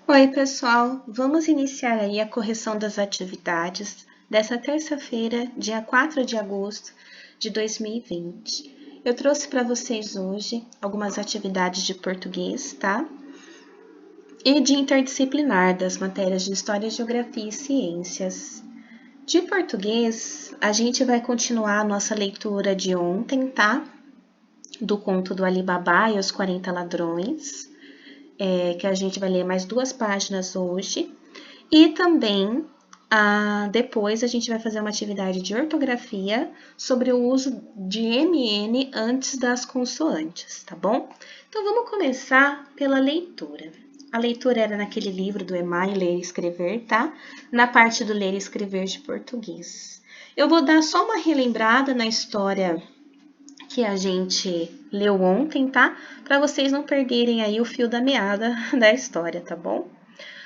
Oi, pessoal! Vamos iniciar aí a correção das atividades dessa terça-feira, dia 4 de agosto de 2020. Eu trouxe para vocês hoje algumas atividades de português, tá? E de interdisciplinar das matérias de História, Geografia e Ciências. De português, a gente vai continuar a nossa leitura de ontem, tá? Do conto do Ali Babá e os 40 Ladrões. Que a gente vai ler mais 2 páginas hoje. E também, depois, a gente vai fazer uma atividade de ortografia sobre o uso de MN antes das consoantes, tá bom? Então, vamos começar pela leitura. A leitura era naquele livro do EMAI, Ler e Escrever, tá? Na parte do Ler e Escrever de português. Eu vou dar só uma relembrada na história que a gente leu ontem, tá? Para vocês não perderem aí o fio da meada da história, tá bom?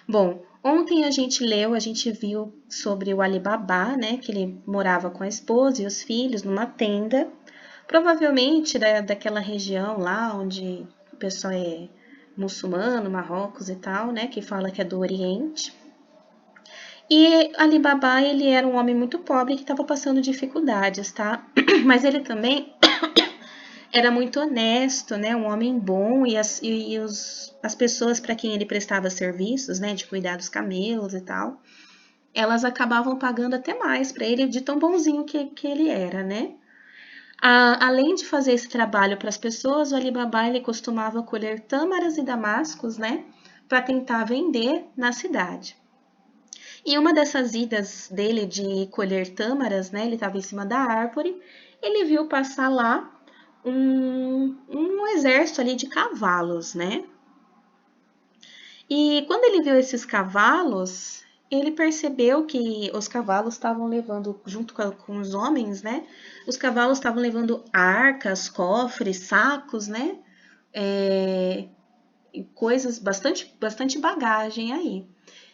Bom, ontem a gente viu sobre o Ali Babá, né? Que ele morava com a esposa e os filhos numa tenda, provavelmente daquela região lá onde o pessoal é muçulmano, Marrocos e tal, né? Que fala que é do Oriente. E Ali Babá, ele era um homem muito pobre que estava passando dificuldades, tá? Mas ele também era muito honesto, né? Um homem bom e as pessoas para quem ele prestava serviços, né? De cuidar dos camelos e tal, elas acabavam pagando até mais para ele de tão bonzinho que ele era, né? Além de fazer esse trabalho para as pessoas, o Ali Babá ele costumava colher tâmaras e damascos, né? Para tentar vender na cidade. E uma dessas idas dele de colher tâmaras, né? Ele estava em cima da árvore, ele viu passar lá um exército ali de cavalos, né? E quando ele viu esses cavalos, ele percebeu que os cavalos estavam levando, junto com os homens, né? Os cavalos estavam levando arcas, cofres, sacos, né? Coisas, bastante bagagem aí.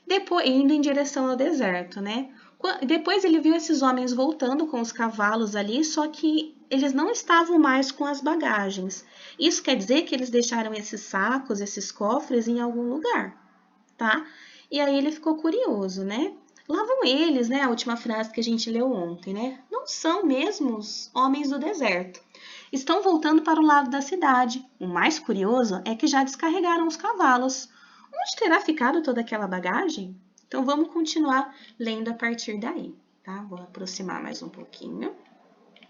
Depois, indo em direção ao deserto, né? Depois ele viu esses homens voltando com os cavalos ali, só que eles não estavam mais com as bagagens. Isso quer dizer que eles deixaram esses sacos, esses cofres em algum lugar, tá? E aí ele ficou curioso, né? Lá vão eles, né? A última frase que a gente leu ontem, né? Não são mesmo os homens do deserto. Estão voltando para o lado da cidade. O mais curioso é que já descarregaram os cavalos. Onde terá ficado toda aquela bagagem? Então vamos continuar lendo a partir daí, tá? Vou aproximar mais um pouquinho.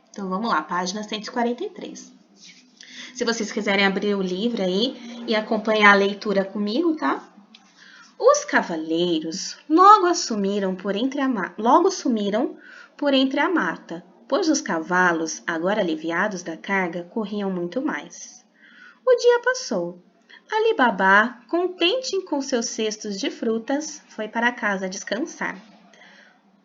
Então vamos lá, página 143. Se vocês quiserem abrir o livro aí e acompanhar a leitura comigo, tá? Os cavaleiros logo sumiram por entre a mata, pois os cavalos, agora aliviados da carga, corriam muito mais. O dia passou. Ali Babá, contente com seus cestos de frutas, foi para casa descansar.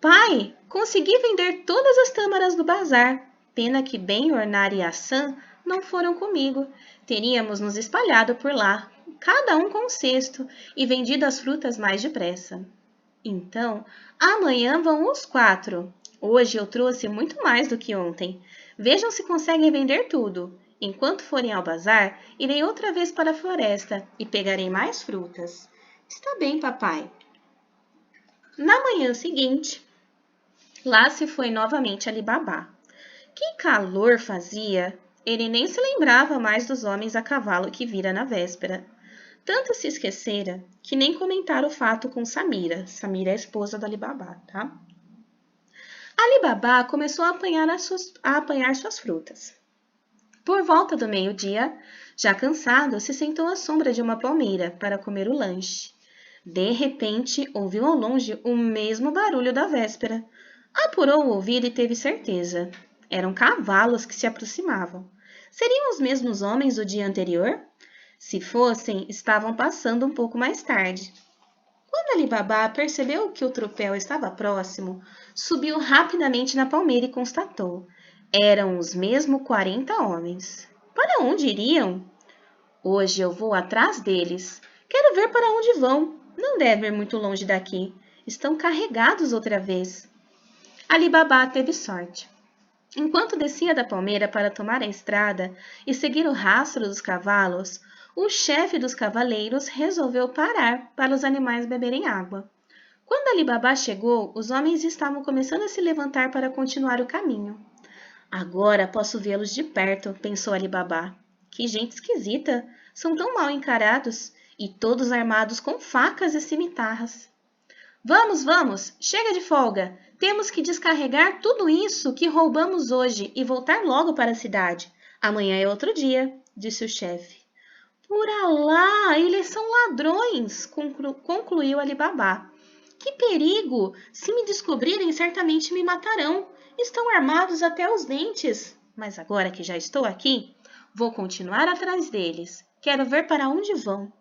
Pai, consegui vender todas as tâmaras do bazar. Pena que Ben-Ornar e Hassan não foram comigo. Teríamos nos espalhado por lá, cada um com um cesto, e vendido as frutas mais depressa. Então, amanhã vão os 4. Hoje eu trouxe muito mais do que ontem. Vejam se conseguem vender tudo. Enquanto forem ao bazar, irei outra vez para a floresta e pegarei mais frutas. Está bem, papai. Na manhã seguinte, lá se foi novamente Ali Babá. Que calor fazia! Ele nem se lembrava mais dos homens a cavalo que vira na véspera. Tanto se esquecera que nem comentara o fato com Samira. Samira é a esposa do Ali Babá, tá? Ali Babá começou a apanhar suas frutas. Por volta do meio-dia, já cansado, se sentou à sombra de uma palmeira para comer o lanche. De repente, ouviu ao longe o mesmo barulho da véspera. Apurou o ouvido e teve certeza. Eram cavalos que se aproximavam. Seriam os mesmos homens do dia anterior? Se fossem, estavam passando um pouco mais tarde. Quando Ali Babá percebeu que o tropel estava próximo, subiu rapidamente na palmeira e constatou. Eram os mesmos 40 homens. Para onde iriam? Hoje eu vou atrás deles. Quero ver para onde vão. Não devem ir muito longe daqui. Estão carregados outra vez. Ali Babá teve sorte. Enquanto descia da palmeira para tomar a estrada e seguir o rastro dos cavalos, o chefe dos cavaleiros resolveu parar para os animais beberem água. Quando Ali Baba chegou, os homens estavam começando a se levantar para continuar o caminho. Agora posso vê-los de perto, pensou Ali Baba. Que gente esquisita! São tão mal encarados e todos armados com facas e cimitarras. Vamos, vamos! Chega de folga! Temos que descarregar tudo isso que roubamos hoje e voltar logo para a cidade. Amanhã é outro dia, disse o chefe. Por Alá, eles são ladrões, concluiu Ali Baba. Que perigo! Se me descobrirem, certamente me matarão. Estão armados até os dentes. Mas agora que já estou aqui, vou continuar atrás deles. Quero ver para onde vão.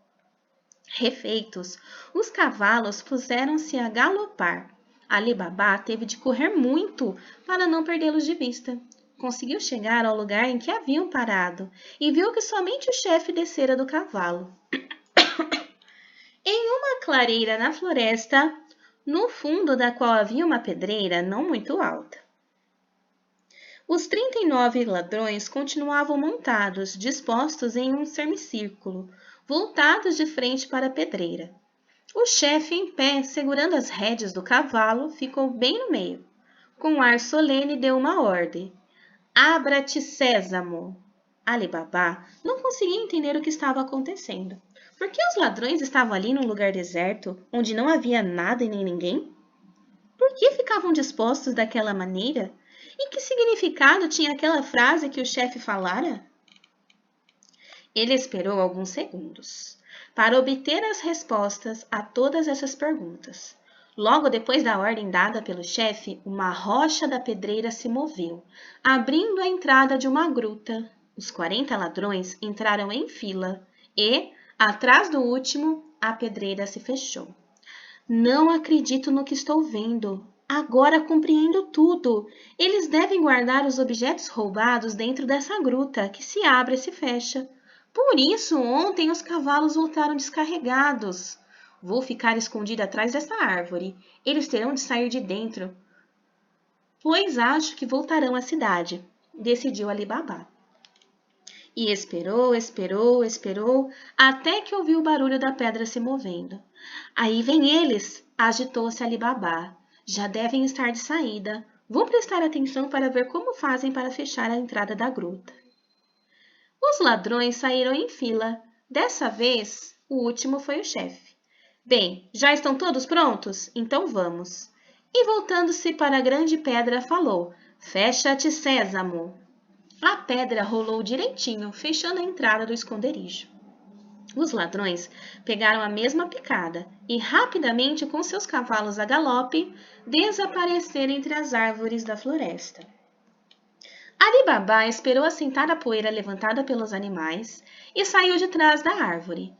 Refeitos, os cavalos puseram-se a galopar. Ali Baba teve de correr muito para não perdê-los de vista. Conseguiu chegar ao lugar em que haviam parado e viu que somente o chefe descera do cavalo. Em uma clareira na floresta, no fundo da qual havia uma pedreira não muito alta. Os 39 ladrões continuavam montados, dispostos em um semicírculo, voltados de frente para a pedreira. O chefe, em pé, segurando as rédeas do cavalo, ficou bem no meio. Com um ar solene, deu uma ordem. Abra-te, sésamo! Ali Baba não conseguia entender o que estava acontecendo. Por que os ladrões estavam ali num lugar deserto, onde não havia nada e nem ninguém? Por que ficavam dispostos daquela maneira? E que significado tinha aquela frase que o chefe falara? Ele esperou alguns segundos para obter as respostas a todas essas perguntas. Logo depois da ordem dada pelo chefe, uma rocha da pedreira se moveu, abrindo a entrada de uma gruta. Os 40 ladrões entraram em fila e, atrás do último, a pedreira se fechou. Não acredito no que estou vendo. Agora compreendo tudo. Eles devem guardar os objetos roubados dentro dessa gruta, que se abre e se fecha. Por isso, ontem os cavalos voltaram descarregados. Vou ficar escondida atrás dessa árvore. Eles terão de sair de dentro, pois acho que voltarão à cidade, decidiu Ali Baba. E esperou, até que ouviu o barulho da pedra se movendo. Aí vem eles, agitou-se Ali Baba. Já devem estar de saída. Vou prestar atenção para ver como fazem para fechar a entrada da gruta. Os ladrões saíram em fila. Dessa vez, o último foi o chefe. Bem, já estão todos prontos? Então vamos. E voltando-se para a grande pedra, falou: Fecha-te, sésamo! A pedra rolou direitinho, fechando a entrada do esconderijo. Os ladrões pegaram a mesma picada e, rapidamente, com seus cavalos a galope, desapareceram entre as árvores da floresta. Ali Baba esperou assentar a poeira levantada pelos animais e saiu de trás da árvore.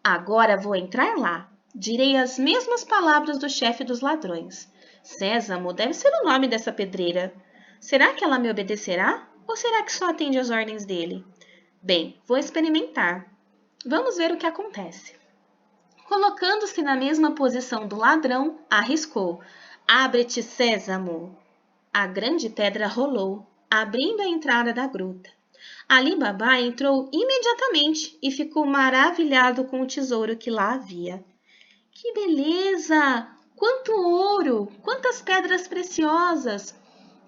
Agora vou entrar lá. Direi as mesmas palavras do chefe dos ladrões. Sésamo deve ser o nome dessa pedreira. Será que ela me obedecerá? Ou será que só atende às ordens dele? Bem, vou experimentar. Vamos ver o que acontece. Colocando-se na mesma posição do ladrão, arriscou. Abre-te, sésamo! A grande pedra rolou, abrindo a entrada da gruta. Ali Baba entrou imediatamente e ficou maravilhado com o tesouro que lá havia. Que beleza! Quanto ouro! Quantas pedras preciosas!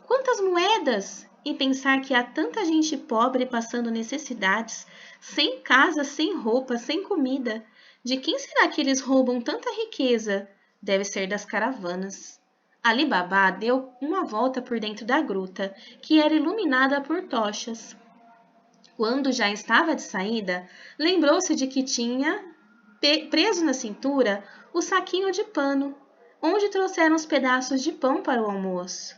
Quantas moedas! E pensar que há tanta gente pobre passando necessidades, sem casa, sem roupa, sem comida. De quem será que eles roubam tanta riqueza? Deve ser das caravanas. Ali Baba deu uma volta por dentro da gruta, que era iluminada por tochas. Quando já estava de saída, lembrou-se de que tinha preso na cintura o saquinho de pano, onde trouxeram os pedaços de pão para o almoço.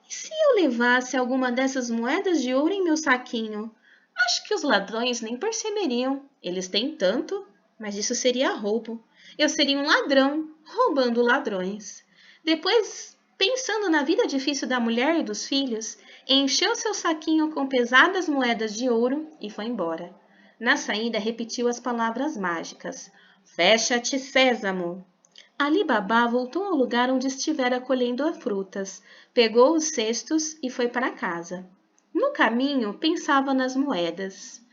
E se eu levasse alguma dessas moedas de ouro em meu saquinho? Acho que os ladrões nem perceberiam. Eles têm tanto, mas isso seria roubo. Eu seria um ladrão, roubando ladrões. Depois, pensando na vida difícil da mulher e dos filhos, encheu seu saquinho com pesadas moedas de ouro e foi embora. Na saída, repetiu as palavras mágicas. Fecha-te, sésamo! Ali Baba voltou ao lugar onde estivera colhendo as frutas, pegou os cestos e foi para casa. No caminho, pensava nas moedas.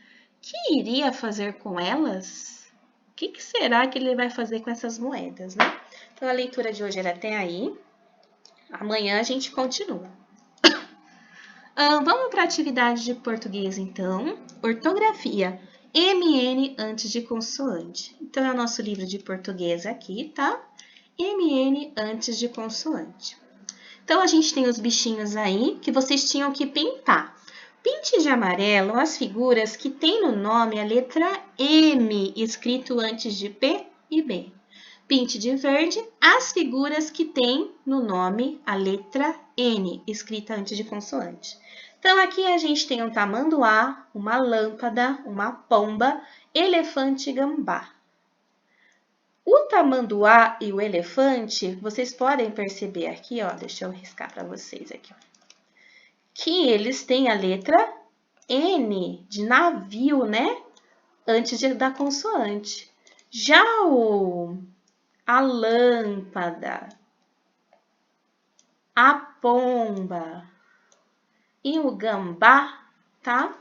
que iria fazer com elas? O que será que ele vai fazer com essas moedas, né? Então, a leitura de hoje era até aí. Amanhã a gente continua. Vamos para a atividade de português, então. Ortografia. MN antes de consoante. Então, é o nosso livro de português aqui, tá? MN antes de consoante. Então, a gente tem os bichinhos aí que vocês tinham que pintar. Pinte de amarelo as figuras que tem no nome a letra M escrito antes de P e B. Pinte de verde as figuras que tem no nome a letra N escrita antes de consoante. Então, aqui a gente tem um tamanduá, uma lâmpada, uma pomba, elefante e gambá. O tamanduá e o elefante, vocês podem perceber aqui, ó, deixa eu riscar para vocês aqui, ó, que eles têm a letra N de navio, né? Antes da consoante. Já a lâmpada, a pomba e o gambá, tá?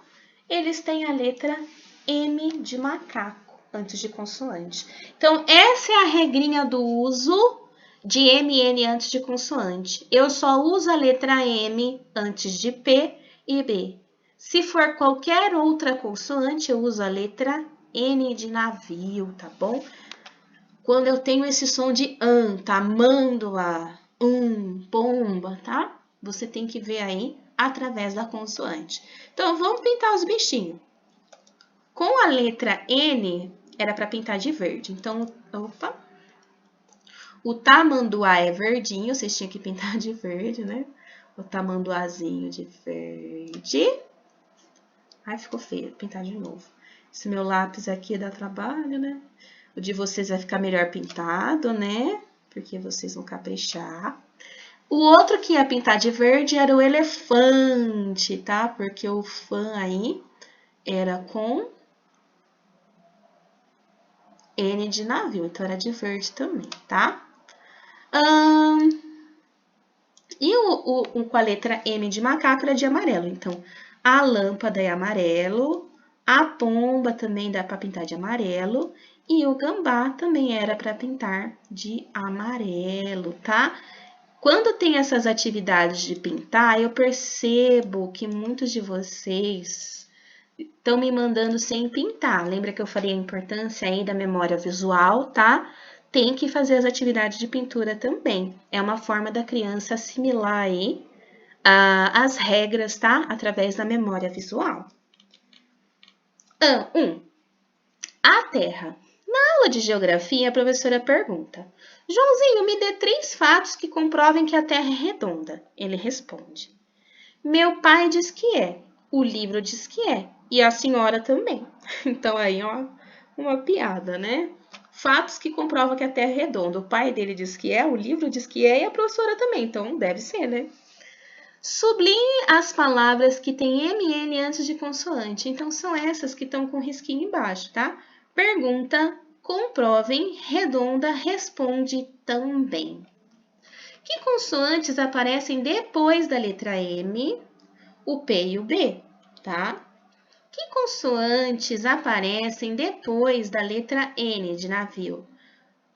Eles têm a letra M de macaco antes de consoante. Então, essa é a regrinha do uso de MN antes de consoante. Eu só uso a letra M antes de P e B. Se for qualquer outra consoante, eu uso a letra N de navio, tá bom? Quando eu tenho esse som de tamândoa, pomba, tá? Você tem que ver aí através da consoante. Então, vamos pintar os bichinhos. Com a letra N, era para pintar de verde. Então, opa. O tamanduá é verdinho, vocês tinham que pintar de verde, né? O tamanduazinho de verde. Ai, ficou feio, vou pintar de novo. Esse meu lápis aqui dá trabalho, né? O de vocês vai ficar melhor pintado, né? Porque vocês vão caprichar. O outro que ia pintar de verde era o elefante, tá? Porque o fã aí era com N de navio, então era de verde também, tá? E com a letra M de macaco era de amarelo. Então, a lâmpada é amarelo, a pomba também dá para pintar de amarelo e o gambá também era para pintar de amarelo, tá? Quando tem essas atividades de pintar, eu percebo que muitos de vocês estão me mandando sem pintar. Lembra que eu falei a importância aí da memória visual, tá? Tem que fazer as atividades de pintura também. É uma forma da criança assimilar aí as regras, tá? Através da memória visual. 1. A Terra. Na aula de geografia, a professora pergunta: Joãozinho, me dê 3 fatos que comprovem que a Terra é redonda. Ele responde: Meu pai diz que é, o livro diz que é, e a senhora também. Então, aí, ó, uma piada, né? Fatos que comprovam que a Terra é redonda. O pai dele diz que é, o livro diz que é, e a professora também. Então, deve ser, né? Sublinhe as palavras que têm MN antes de consoante. Então, são essas que estão com risquinho embaixo, tá? Pergunta, comprovem, redonda, responde também. Que consoantes aparecem depois da letra M, o P e o B, tá? Que consoantes aparecem depois da letra N de navio?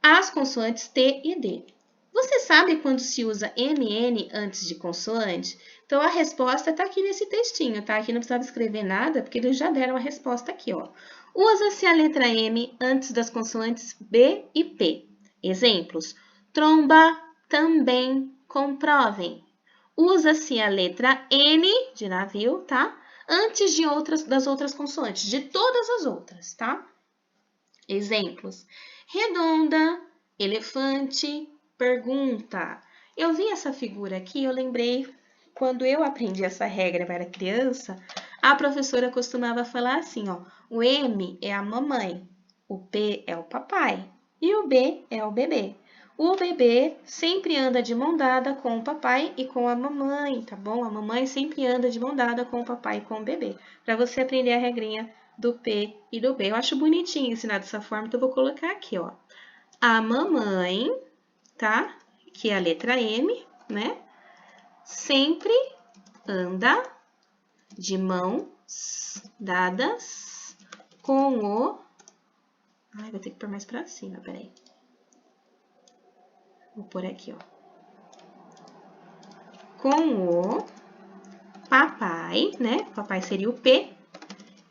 As consoantes T e D. Você sabe quando se usa MN antes de consoante? Então, a resposta está aqui nesse textinho, tá? Aqui não precisava escrever nada, porque eles já deram a resposta aqui, ó. Usa-se a letra M antes das consoantes B e P. Exemplos: tromba, também, comprovem. Usa-se a letra N de navio, tá? Antes das outras consoantes, de todas as outras, tá? Exemplos: redonda, elefante, pergunta. Eu vi essa figura aqui, eu lembrei, quando eu aprendi essa regra para criança, a professora costumava falar assim, ó, o M é a mamãe, o P é o papai e o B é o bebê. O bebê sempre anda de mão dada com o papai e com a mamãe, tá bom? A mamãe sempre anda de mão dada com o papai e com o bebê. Para você aprender a regrinha do P e do B. Eu acho bonitinho ensinar dessa forma, então eu vou colocar aqui, ó. A mamãe, tá? Que é a letra M, né? Sempre anda de mãos dadas com o... Ai, vou ter que pôr mais pra cima, peraí. Vou pôr aqui, ó. Com o papai, né? Papai seria o P.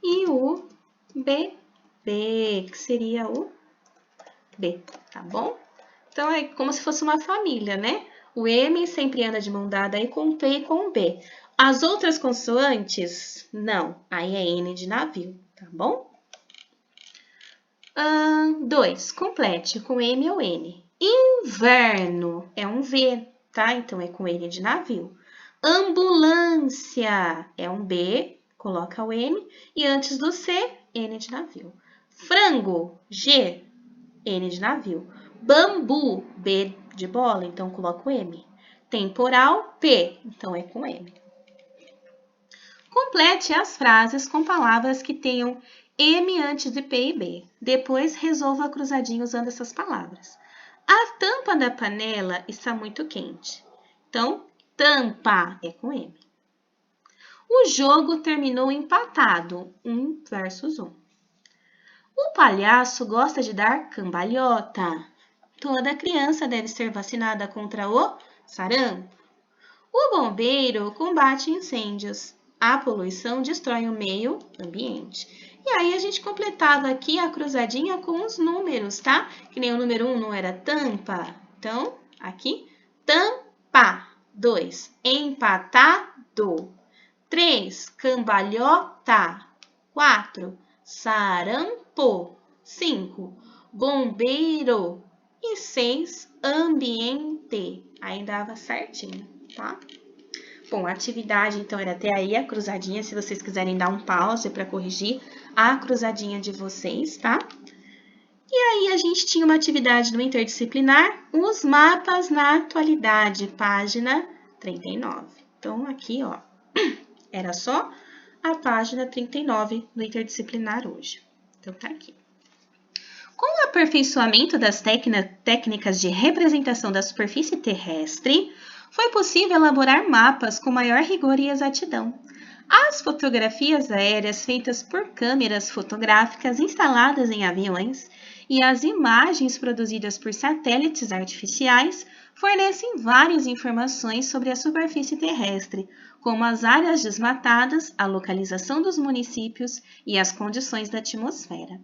E o bebê, que seria o B, tá bom? Então, é como se fosse uma família, né? O M sempre anda de mão dada aí com o P e com o B. As outras consoantes, não. Aí é N de navio, tá bom? 2. Complete com M ou N. Inverno é um V, tá? Então, é com N de navio. Ambulância é um B, coloca o M. E antes do C, N de navio. Frango, G, N de navio. Bambu, B de bola, então coloca o M. Temporal, P, então é com M. Complete as frases com palavras que tenham M antes de P e B. Depois resolva a cruzadinha usando essas palavras. A tampa da panela está muito quente. Então, tampa é com M. O jogo terminou empatado, 1 versus 1. O palhaço gosta de dar cambalhota. Toda criança deve ser vacinada contra o sarampo. O bombeiro combate incêndios. A poluição destrói o meio ambiente. E aí a gente completava aqui a cruzadinha com os números, tá? Que nem o número 1 não era tampa. Então, aqui, tampa. 2, empatado. 3, cambalhota. 4, sarampo. 5, bombeiro. E 6, ambiente. Aí dava certinho, tá? Bom, a atividade, então, era até aí a cruzadinha. Se vocês quiserem dar um pause para corrigir a cruzadinha de vocês, tá? E aí, a gente tinha uma atividade no interdisciplinar, os mapas na atualidade, página 39. Então, aqui, ó, era só a página 39 do interdisciplinar hoje. Então, tá aqui. Com o aperfeiçoamento das técnicas de representação da superfície terrestre, foi possível elaborar mapas com maior rigor e exatidão. As fotografias aéreas feitas por câmeras fotográficas instaladas em aviões e as imagens produzidas por satélites artificiais fornecem várias informações sobre a superfície terrestre, como as áreas desmatadas, a localização dos municípios e as condições da atmosfera.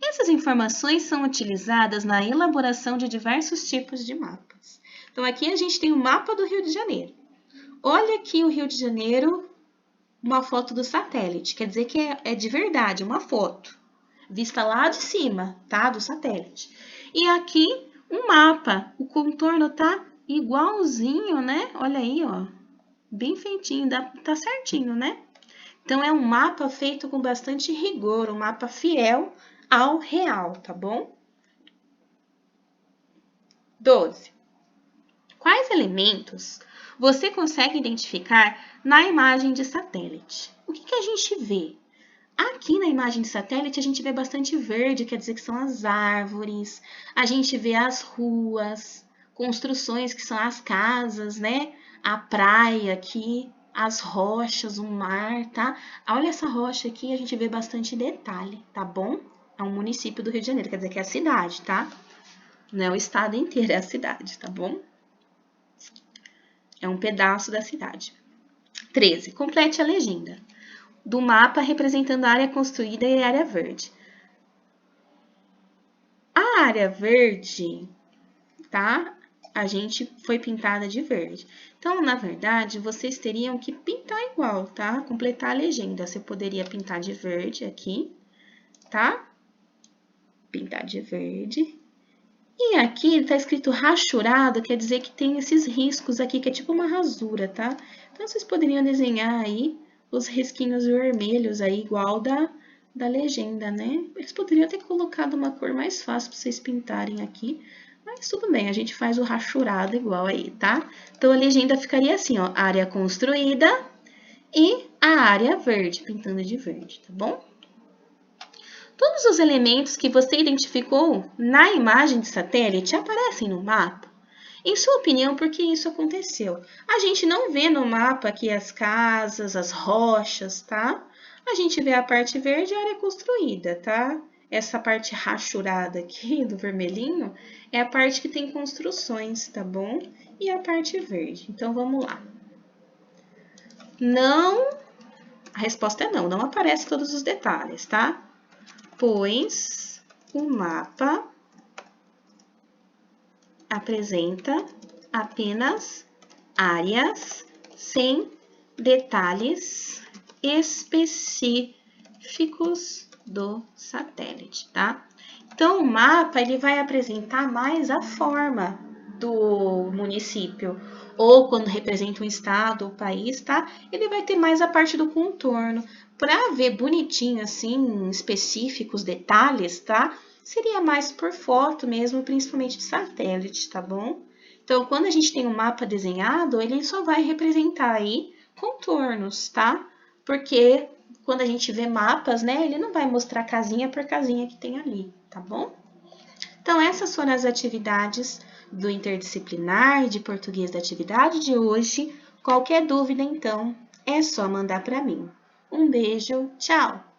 Essas informações são utilizadas na elaboração de diversos tipos de mapas. Então, aqui a gente tem o mapa do Rio de Janeiro. Olha aqui o Rio de Janeiro, uma foto do satélite. Quer dizer que é de verdade, uma foto. Vista lá de cima, tá? Do satélite. E aqui, um mapa. O contorno tá igualzinho, né? Olha aí, ó. Bem feitinho, tá certinho, né? Então, é um mapa feito com bastante rigor, um mapa fiel ao real, tá bom? 12. Quais elementos você consegue identificar na imagem de satélite? O que a gente vê? Aqui na imagem de satélite, a gente vê bastante verde, quer dizer que são as árvores. A gente vê as ruas, construções, que são as casas, né? A praia aqui, as rochas, o mar, tá? Olha essa rocha aqui, a gente vê bastante detalhe, tá bom? É um município do Rio de Janeiro, quer dizer que é a cidade, tá? Não é o estado inteiro, é a cidade, tá bom? É um pedaço da cidade. 13. Complete a legenda do mapa representando a área construída e a área verde. A área verde, tá? A gente foi pintada de verde. Então, na verdade, vocês teriam que pintar igual, tá? Completar a legenda. Você poderia pintar de verde aqui, tá? Pintar de verde. E aqui tá escrito rachurado, quer dizer que tem esses riscos aqui, que é tipo uma rasura, tá? Então, vocês poderiam desenhar aí os risquinhos vermelhos aí, igual da legenda, né? Eles poderiam ter colocado uma cor mais fácil para vocês pintarem aqui, mas tudo bem, a gente faz o rachurado igual aí, tá? Então, a legenda ficaria assim, ó, área construída e a área verde, pintando de verde, tá bom? Todos os elementos que você identificou na imagem de satélite aparecem no mapa? Em sua opinião, por que isso aconteceu? A gente não vê no mapa aqui as casas, as rochas, tá? A gente vê a parte verde, a área construída, tá? Essa parte rachurada aqui do vermelhinho é a parte que tem construções, tá bom? E a parte verde. Então, vamos lá. Não, a resposta é não, não aparece todos os detalhes, tá? Pois o mapa apresenta apenas áreas sem detalhes específicos do satélite, tá? Então, o mapa ele vai apresentar mais a forma do município, ou quando representa um estado ou país, tá? Ele vai ter mais a parte do contorno. Para ver bonitinho assim, específicos detalhes, tá? Seria mais por foto mesmo, principalmente de satélite, tá bom? Então, quando a gente tem um mapa desenhado, ele só vai representar aí contornos, tá? Porque quando a gente vê mapas, né, ele não vai mostrar casinha por casinha que tem ali, tá bom? Então, essas foram as atividades do interdisciplinar e de português da atividade de hoje. Qualquer dúvida, então, é só mandar para mim. Um beijo, tchau!